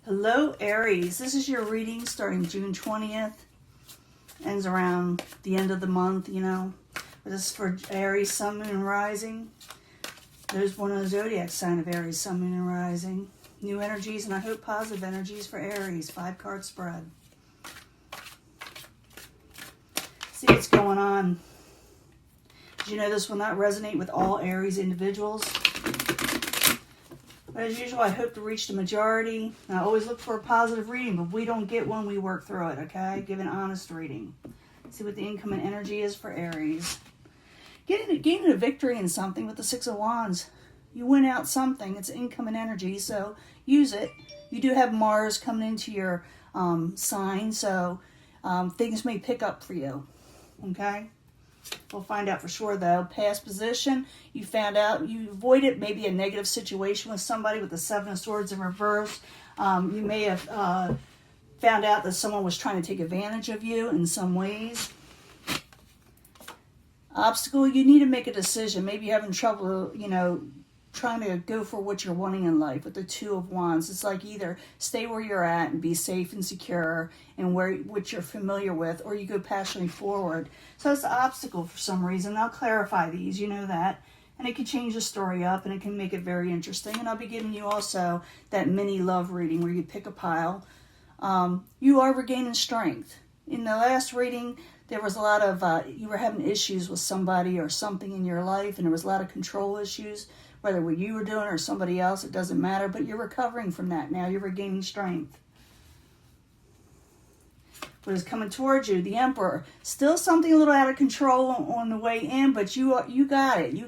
Hello, Aries. This is your reading starting June 20th. Ends around the end of the month, you know. But this is for Aries, Sun, Moon, and Rising. There's one of the zodiac sign of Aries, Sun, Moon, and Rising. New energies, and I hope positive energies for Aries. 5-card spread. See what's going on. Did you know this will not resonate with all Aries individuals? But as usual, I hope to reach the majority. I always look for a positive reading, but we don't get one, we work through it, okay? Give an honest reading. See what the incoming energy is for Aries. Gaining a victory in something with the 6 of Wands. You win out something. It's incoming energy, so use it. You do have Mars coming into your sign, so things may pick up for you, okay? We'll find out for sure, though. Past position, you found out, you avoided maybe a negative situation with somebody with the 7 of Swords in reverse. You may have found out that someone was trying to take advantage of you in some ways. Obstacle, you need to make a decision. Maybe you're having trouble, you know, trying to go for what you're wanting in life with the 2 of Wands. It's like either stay where you're at and be safe and secure and what you're familiar with, or you go passionately forward. So it's the obstacle for some reason. I'll clarify these, you know that. And it can change the story up and it can make it very interesting. And I'll be giving you also that mini love reading where you pick a pile. You are regaining strength. In the last reading, there was a lot of, you were having issues with somebody or something in your life, and there was a lot of control issues. Whether what you were doing or somebody else, it doesn't matter. But you're recovering from that now. You're regaining strength. What is coming towards you? The Emperor. Still something a little out of control on the way in, but you got it. You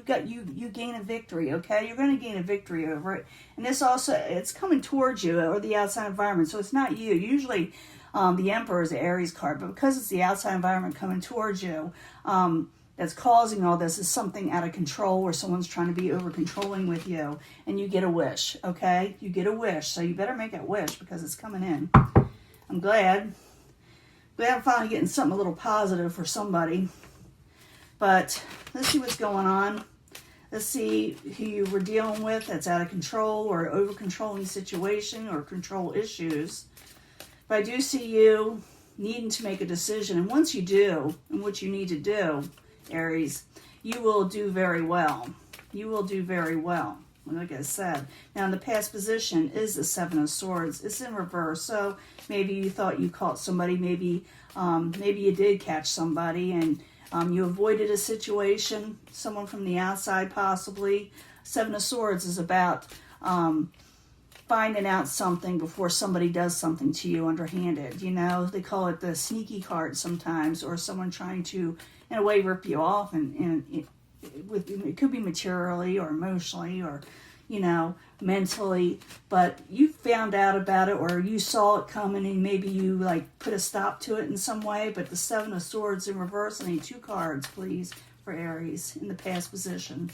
gain a victory, okay? You're going to gain a victory over it. And this also, it's coming towards you, or the outside environment. So it's not you. Usually the Emperor is the Aries card, but because it's the outside environment coming towards you, that's causing all this is something out of control where someone's trying to be over controlling with you, and you get a wish, okay? You get a wish, so you better make that wish because it's coming in. I'm glad I'm finally getting something a little positive for somebody. But let's see what's going on. Let's see who you were dealing with that's out of control or over controlling situation or control issues. But I do see you needing to make a decision, and once you do, and what you need to do, Aries, you will do very well. You will do very well, like I said. Now, in the past position is the 7 of Swords. It's in reverse, so maybe you thought you caught somebody. Maybe you did catch somebody, and you avoided a situation, someone from the outside possibly. 7 of Swords is about finding out something before somebody does something to you underhanded. You know, they call it the sneaky card sometimes, or someone trying to, in a way, rip you off, and it could be materially or emotionally or, you know, mentally, but you found out about it or you saw it coming and maybe you like put a stop to it in some way. But the 7 of Swords in reverse, I need 2 cards, please, for Aries in the past position.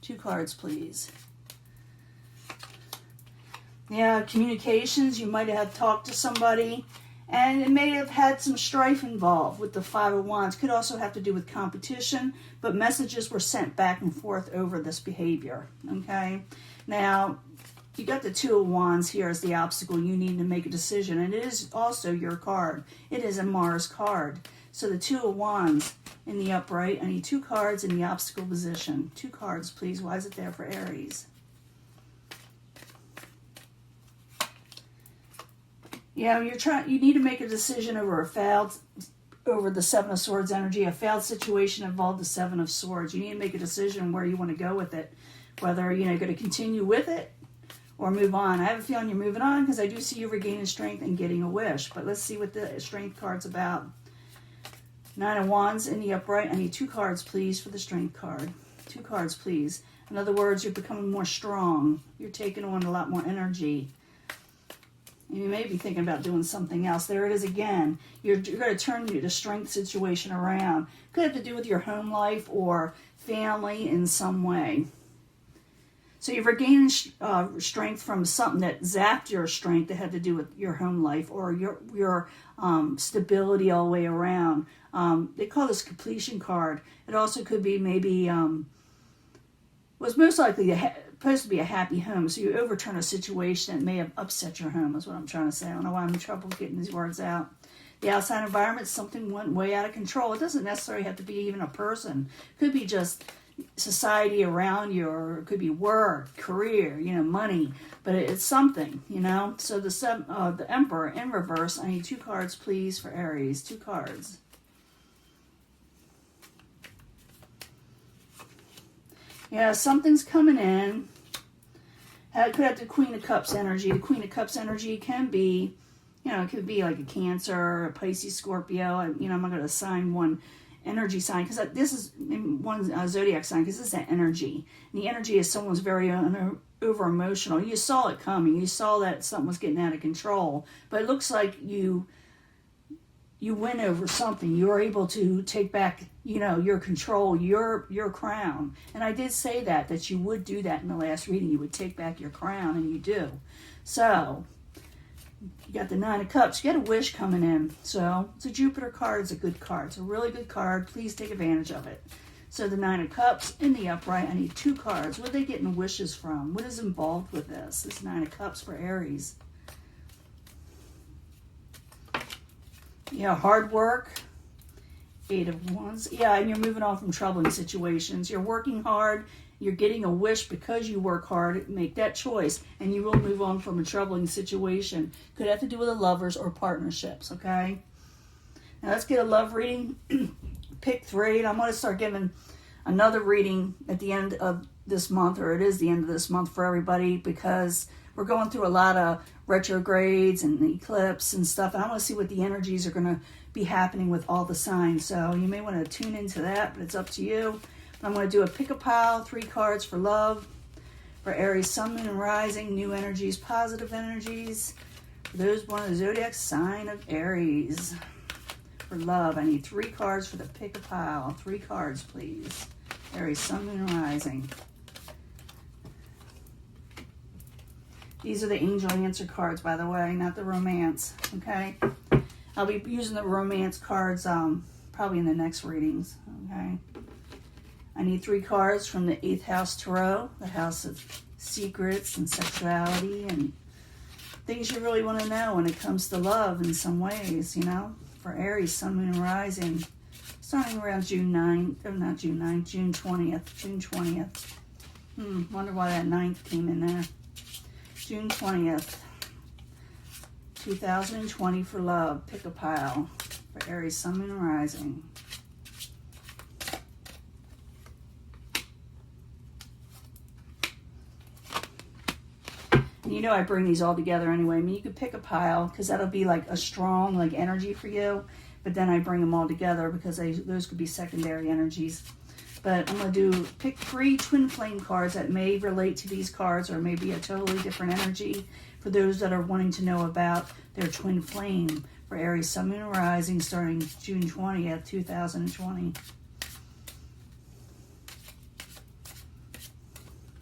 2 cards, please. Yeah, communications, you might have talked to somebody and it may have had some strife involved with the 5 of Wands. Could also have to do with competition, but messages were sent back and forth over this behavior, okay? Now, you got the 2 of Wands here as the obstacle. You need to make a decision, and it is also your card. It is a Mars card. So the 2 of Wands in the upright, I need 2 cards in the obstacle position. 2 cards, please. Why is it there for Aries? Yeah, you need to make a decision over the 7 of Swords energy. A failed situation involved the 7 of Swords. You need to make a decision where you want to go with it. Whether, you know, you're going to continue with it or move on. I have a feeling you're moving on because I do see you regaining strength and getting a wish. But let's see what the strength card's about. 9 of Wands in the upright. I need 2 cards, please, for the strength card. 2 cards, please. In other words, you're becoming more strong. You're taking on a lot more energy. You may be thinking about doing something else. There it is again. You're going to turn the strength situation around. Could have to do with your home life or family in some way. So you've regained strength from something that zapped your strength that had to do with your home life or your stability all the way around. They call this completion card. It also could be maybe was most likely supposed to be a happy home, so you overturn a situation that may have upset your home, is what I'm trying to say. I don't know why I'm in trouble getting these words out. The outside environment, something went way out of control. It doesn't necessarily have to be even a person. It could be just society around you, or it could be work, career, money, but it's something, So the Emperor in reverse. I need 2 cards, please, for Aries. 2 cards. Yeah, something's coming in. It could have the Queen of Cups energy. The Queen of Cups energy can be, it could be like a Cancer, a Pisces, Scorpio. I'm not going to assign one energy sign, because this is one zodiac sign, because this is that energy. And the energy is someone's very over emotional. You saw it coming. You saw that something was getting out of control. But it looks like you win over something. You were able to take back, your control, your crown. And I did say that you would do that in the last reading. You would take back your crown, and you do. So you got the 9 of Cups. You got a wish coming in. So it's a Jupiter card. It's a good card. It's a really good card. Please take advantage of it. So the 9 of Cups in the upright. I need 2 cards. What are they getting wishes from? What is involved with this? This 9 of Cups for Aries. Yeah, hard work. 8 of Wands. Yeah, and you're moving on from troubling situations. You're working hard. You're getting a wish because you work hard. Make that choice, and you will move on from a troubling situation. Could have to do with the lovers or partnerships, okay? Now let's get a love reading. Pick 3. And I'm going to start giving another reading at the end of this month, or it is the end of this month for everybody, because we're going through a lot of retrogrades and eclipse and stuff. And I want to see what the energies are going to be happening with all the signs. So you may want to tune into that, but it's up to you. I'm going to do a pick a pile, 3 cards for love. For Aries, Sun, Moon, and Rising, new energies, positive energies. For those born in the zodiac sign of Aries. For love, I need 3 cards for the pick a pile. 3 cards, please. Aries, Sun, Moon, and Rising. These are the angel answer cards, by the way, not the romance, okay? I'll be using the romance cards probably in the next readings, okay? I need 3 cards from the 8th house tarot, the house of secrets and sexuality and things you really want to know when it comes to love in some ways, For Aries, Sun, Moon, and Rising, starting around June 20th. June 20th. Wonder why that 9th came in there. June 20th, 2020 for love. Pick a pile for Aries, Sun, Moon, and Rising. And I bring these all together anyway. I mean, you could pick a pile because that'll be like a strong energy for you. But then I bring them all together because those could be secondary energies. But I'm going to pick 3 twin flame cards that may relate to these cards, or maybe a totally different energy for those that are wanting to know about their twin flame for Aries, Sun, Moon, and Rising, starting June 20th, 2020.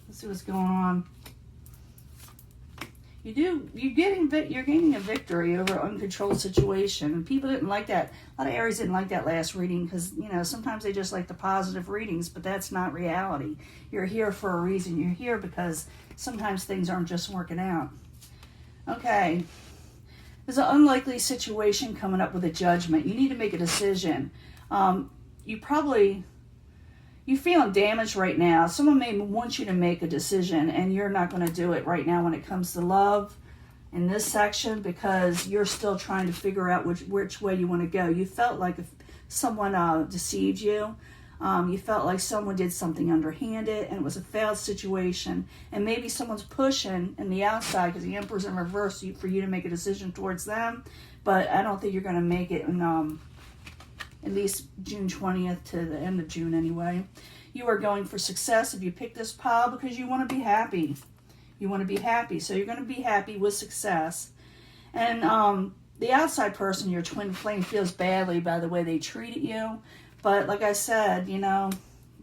Let's see what's going on. You're gaining a victory over an uncontrolled situation. And people didn't like that. A lot of Aries didn't like that last reading because, sometimes they just like the positive readings, but that's not reality. You're here for a reason. You're here because sometimes things aren't just working out. Okay. There's an unlikely situation coming up with a judgment. You need to make a decision. You're feeling damaged right now. Someone may want you to make a decision, and you're not going to do it right now when it comes to love in this section because you're still trying to figure out which way you want to go. You felt like if someone deceived you. You felt like someone did something underhanded, and it was a failed situation. And maybe someone's pushing in the outside because the Emperor's in reverse for you to make a decision towards them. But I don't think you're going to make it in at least June 20th to the end of June anyway. You are going for success if you pick this pile because you want to be happy. You want to be happy. So you're going to be happy with success. And the outside person, your twin flame, feels badly by the way they treated you. But like I said,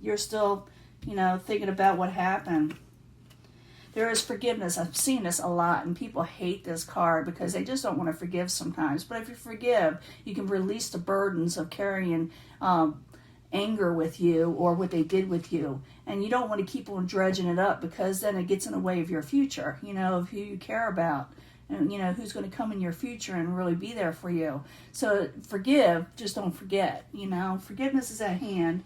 you're still, thinking about what happened. There is forgiveness. I've seen this a lot, and people hate this card because they just don't want to forgive sometimes. But if you forgive, you can release the burdens of carrying anger with you or what they did with you. And you don't want to keep on dredging it up, because then it gets in the way of your future, of who you care about, and who's going to come in your future and really be there for you. So forgive, just don't forget. Forgiveness is at hand.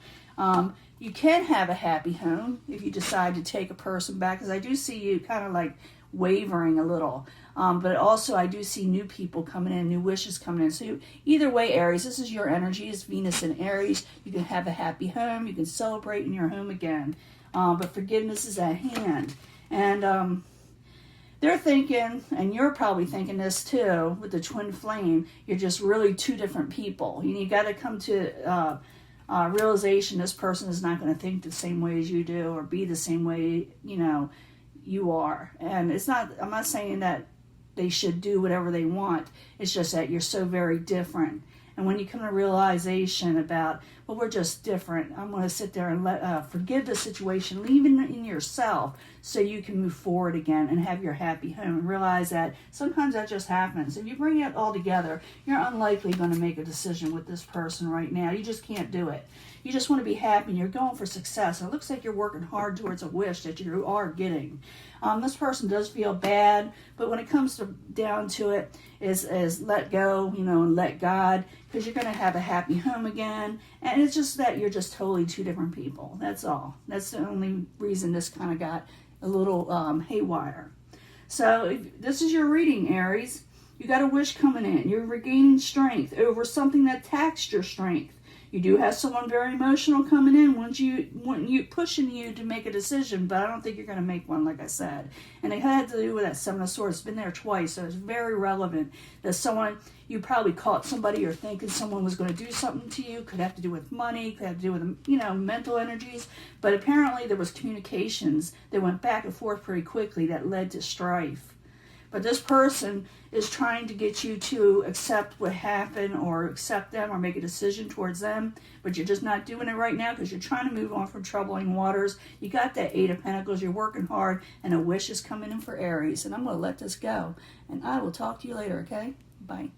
You can have a happy home if you decide to take a person back, because I do see you kind of like wavering a little. But also I do see new people coming in, new wishes coming in. So either way, Aries, this is your energy. It's Venus in Aries. You can have a happy home. You can celebrate in your home again. But forgiveness is at hand. And they're thinking, and you're probably thinking this too, with the twin flame, you're just really two different people. You got to come to realization this person is not going to think the same way as you do, or be the same way, you are. And I'm not saying that they should do whatever they want. It's just that you're so very different. And when you come to realization about, well, we're just different, I'm going to sit there and forgive the situation, leave it in yourself, so you can move forward again and have your happy home, and realize that sometimes that just happens. If you bring it all together, you're unlikely going to make a decision with this person right now. You just can't do it. You just want to be happy, and you're going for success. It looks like you're working hard towards a wish that you are getting. This person does feel bad, but when it comes down to it, is let go, and let God, because you're going to have a happy home again. And it's just that you're just totally two different people. That's all. That's the only reason this kind of got a little haywire. So if this is your reading, Aries. You got a wish coming in. You're regaining strength over something that taxed your strength. You do have someone very emotional coming in, want you pushing you to make a decision, but I don't think you're going to make one, like I said. And it had to do with that Seven of Swords. It's been there twice, so it's very relevant that you probably caught somebody or thinking someone was going to do something to you. Could have to do with money, could have to do with, mental energies. But apparently there was communications that went back and forth pretty quickly that led to strife. But this person is trying to get you to accept what happened, or accept them, or make a decision towards them. But you're just not doing it right now, because you're trying to move on from troubling waters. You got that Eight of Pentacles. You're working hard, and a wish is coming in for Aries. And I'm going to let this go. And I will talk to you later, okay? Bye.